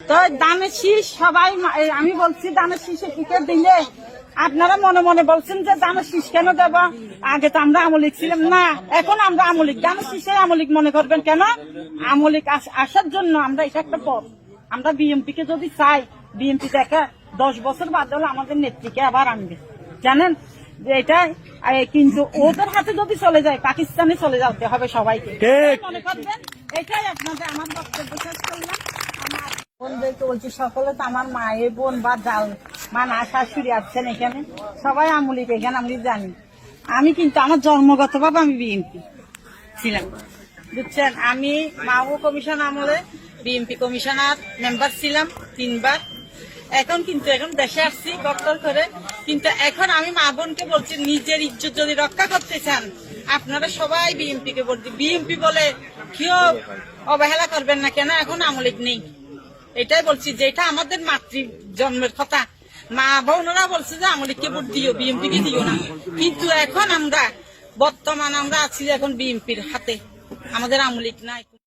তো দানের শীষ সবাই আমি বলছি দানের শীষে টিকিট দিলে আপনারা মনে মনে বলছেন যে দানের শীষ কেন দেব, আগে তো আমরা আমলিক ছিলাম না, এখন আমরা আমলিক, দানের শীষে আমলিক মনে করবেন কেন? আমলিক আসার জন্য আমরা এটা একটা পথ। আমরা বিএনপি কে যদি চাই, বিএনপি দেখা 10 বছর বাদ হলে আমাদের নেত্রীকে আবার আনবে, জানেন যে এটা। কিন্তু ওদের হাতে যদি চলে যায়, পাকিস্তানে চলে যেতে হবে সবাইকে, মনে করবেন। এটাই আপনাদের আমার বক্তব্য শেষ করলাম। আমার বোনদেরকে বলছি, সকলে তো আমার মায়ের বোন বা জাল মা না শাশুড়ি আছেন এখানে, সবাই আমলিক এখানে আমি জানি। আমি কিন্তু আমার জন্মগতভাবে আমি বিএনপি ছিলাম, বুঝছেন। আমি মাহবুব কমিশন আমলে বিএনপি কমিশনার মেম্বার ছিলাম 3 বার। এখন দেশে আসছি ডক্টর করে, কিন্তু এখন আমি মা বোনকে বলছি, নিজের ইজ্জত যদি রক্ষা করতে চান আপনারা সবাই বিএনপি কে বলছি। বিএনপি বলে কেউ অবহেলা করবেন না কেন, এখন আমলিক নেই। এটাই বলছি যে এটা আমাদের মাতৃ জন্মের কথা। মা বোনরা বলছে যে আমলিককে ভোট দিও, বিএনপি কে দিও না। কিন্তু এখন আমরা বর্তমান আমরা আছি এখন বিএনপির হাতে, আমাদের আমলিক নাই।